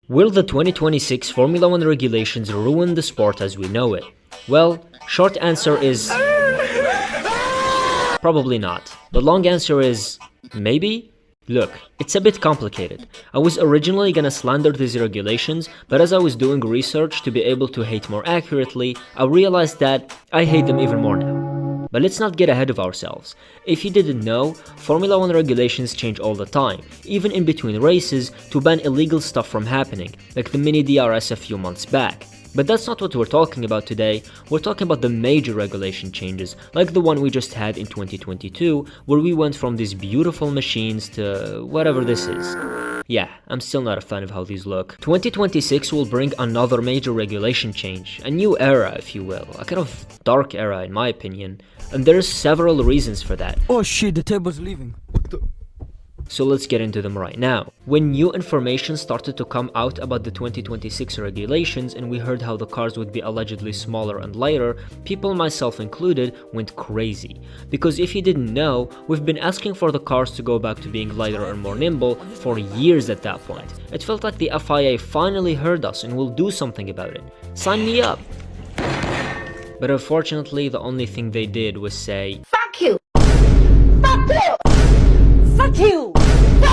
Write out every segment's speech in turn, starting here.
Will the 2026 Formula 1 regulations ruin the sport as we know it? Well, short answer is probably not. The long answer is maybe? Look, it's a bit complicated. I was originally gonna slander these regulations, but as I was doing research to be able to hate more accurately, I realized that I hate them even more now. But let's not get ahead of ourselves. If you didn't know, Formula 1 regulations change all the time, even in between races, to ban illegal stuff from happening, like the mini DRS a few months back. But that's not what we're talking about today. We're talking about the major regulation changes, like the one we just had in 2022, where we went from these beautiful machines to whatever this is. Yeah, I'm still not a fan of how these look. 2026 will bring another major regulation change, a new era if you will, a kind of dark era in my opinion, and there's several reasons for that. Oh shit, the table's leaving. What the? So let's get into them right now. When new information started to come out about the 2026 regulations and we heard how the cars would be allegedly smaller and lighter, people, myself included, went crazy. Because if you didn't know, we've been asking for the cars to go back to being lighter and more nimble for years at that point. It felt like the FIA finally heard us and will do something about it. Sign me up! But unfortunately, the only thing they did was say, Fuck you! Fuck you! Fuck you!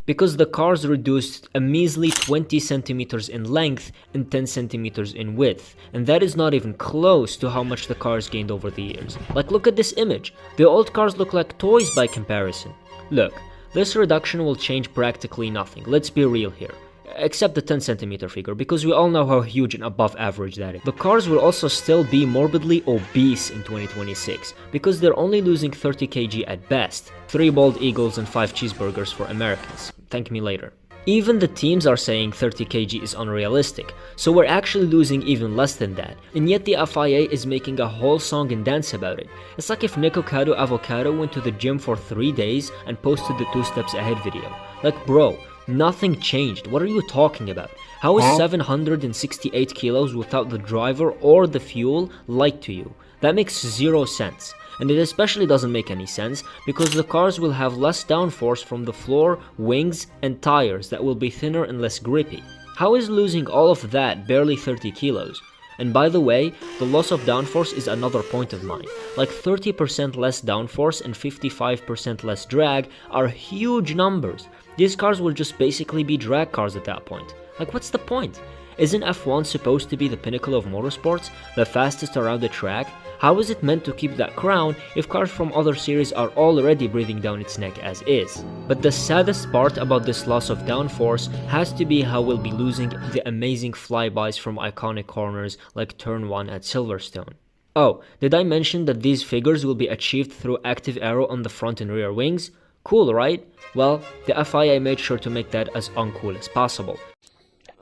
Because the cars reduced a measly 20 centimeters in length and 10 centimeters in width, and that is not even close to how much the cars gained over the years. Like, look at this image. The old cars look like toys by comparison. Look, this reduction will change practically nothing, let's be real here. Except the 10 centimeter figure, because we all know how huge and above average that is. The cars will also still be morbidly obese in 2026, because they're only losing 30 kg at best. 3 bald eagles and 5 cheeseburgers for Americans. Thank me later. Even the teams are saying 30 kg is unrealistic, so we're actually losing even less than that, and yet the FIA is making a whole song and dance about it. It's like if Nikocado Avocado went to the gym for 3 days and posted the 2 steps ahead video. Like, bro, nothing changed. What are you talking about? How is 768 kilos without the driver or the fuel light to you? That makes zero sense. And it especially doesn't make any sense because the cars will have less downforce from the floor, wings, and tires that will be thinner and less grippy. How is losing all of that barely 30 kilos? And by the way, the loss of downforce is another point of mine. Like 30% less downforce and 55% less drag are huge numbers. These cars will just basically be drag cars at that point. Like, what's the point? Isn't F1 supposed to be the pinnacle of motorsports, the fastest around the track? How is it meant to keep that crown if cars from other series are already breathing down its neck as is? But the saddest part about this loss of downforce has to be how we'll be losing the amazing flybys from iconic corners like Turn 1 at Silverstone. Oh, did I mention that these figures will be achieved through active aero on the front and rear wings? Cool, right? Well, the FIA made sure to make that as uncool as possible.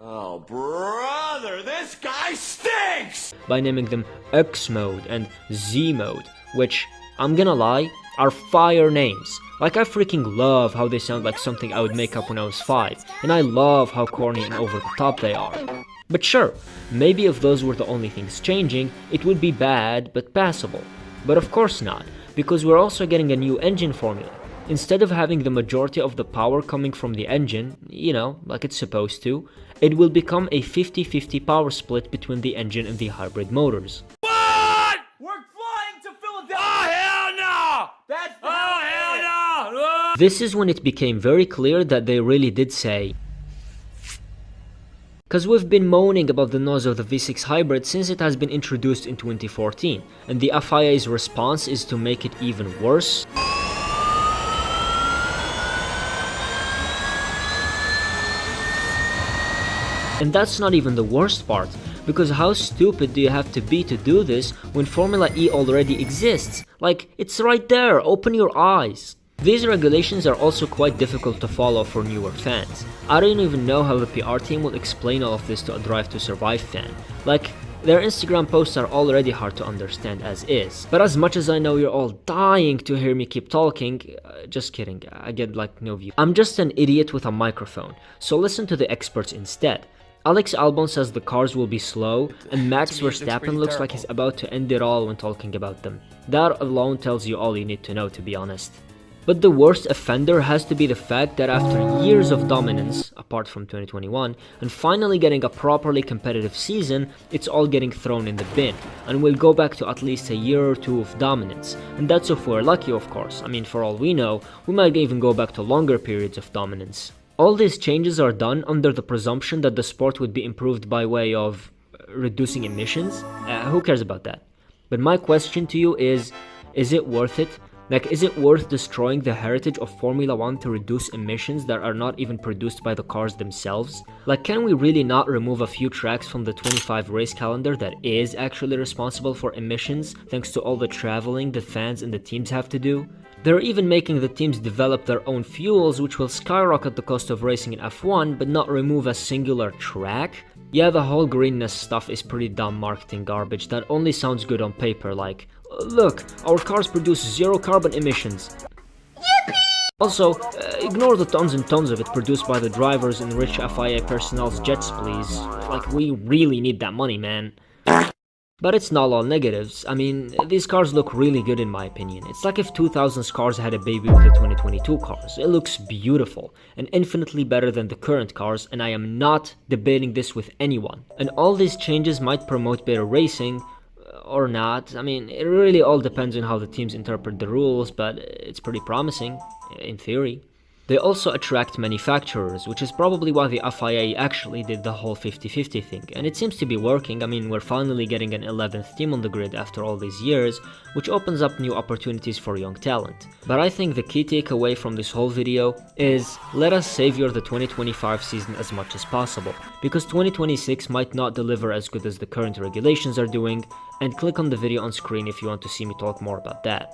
Oh, brother, this guy stinks! By naming them X mode and Z mode, which, I'm gonna lie, are fire names. Like, I freaking love how they sound like something I would make up when I was 5, and I love how corny and over the top they are. But sure, maybe if those were the only things changing, it would be bad but passable. But of course not, because we're also getting a new engine formula. Instead of having the majority of the power coming from the engine, you know, like it's supposed to, it will become a 50-50 power split between the engine and the hybrid motors. What? We're flying to Philadelphia! Oh, hell no! That's hell no! This is when it became very clear that they really did say, because we've been moaning about the noise of the V6 hybrid since it has been introduced in 2014, and the FIA's response is to make it even worse. And that's not even the worst part, because how stupid do you have to be to do this when Formula E already exists? Like, it's right there, open your eyes. These regulations are also quite difficult to follow for newer fans. I don't even know how the PR team will explain all of this to a Drive to Survive fan. Like, their Instagram posts are already hard to understand as is. But as much as I know you're all dying to hear me keep talking, just kidding, I get like no view. I'm just an idiot with a microphone, so listen to the experts instead. Alex Albon says the cars will be slow, and Max Verstappen looks like he's about to end it all when talking about them. That alone tells you all you need to know, to be honest. But the worst offender has to be the fact that after years of dominance, apart from 2021, and finally getting a properly competitive season, it's all getting thrown in the bin, and we'll go back to at least a year or two of dominance, and that's if we're lucky, of course. I mean, for all we know, we might even go back to longer periods of dominance. All these changes are done under the presumption that the sport would be improved by way of reducing emissions. Who cares about that? But my question to you is it worth it? Like, is it worth destroying the heritage of Formula 1 to reduce emissions that are not even produced by the cars themselves? Like, can we really not remove a few tracks from the 25 race calendar that is actually responsible for emissions, thanks to all the traveling the fans and the teams have to do? They're even making the teams develop their own fuels, which will skyrocket the cost of racing in F1, but not remove a singular track? Yeah, the whole greenness stuff is pretty dumb marketing garbage that only sounds good on paper, like, look, our cars produce 0 carbon emissions. Yippee! Also, ignore the tons and tons of it produced by the drivers and rich FIA personnel's jets, please. Like, we really need that money, man. But it's not all negatives. I mean, these cars look really good in my opinion. It's like if 2000's cars had a baby with the 2022 cars. It looks beautiful and infinitely better than the current cars, and I am not debating this with anyone. And all these changes might promote better racing, or not. I mean, it really all depends on how the teams interpret the rules, but it's pretty promising, in theory. They also attract manufacturers, which is probably why the FIA actually did the whole 50-50 thing, and it seems to be working. I mean, we're finally getting an 11th team on the grid after all these years, which opens up new opportunities for young talent. But I think the key takeaway from this whole video is, let us savor the 2025 season as much as possible, because 2026 might not deliver as good as the current regulations are doing, and click on the video on screen if you want to see me talk more about that.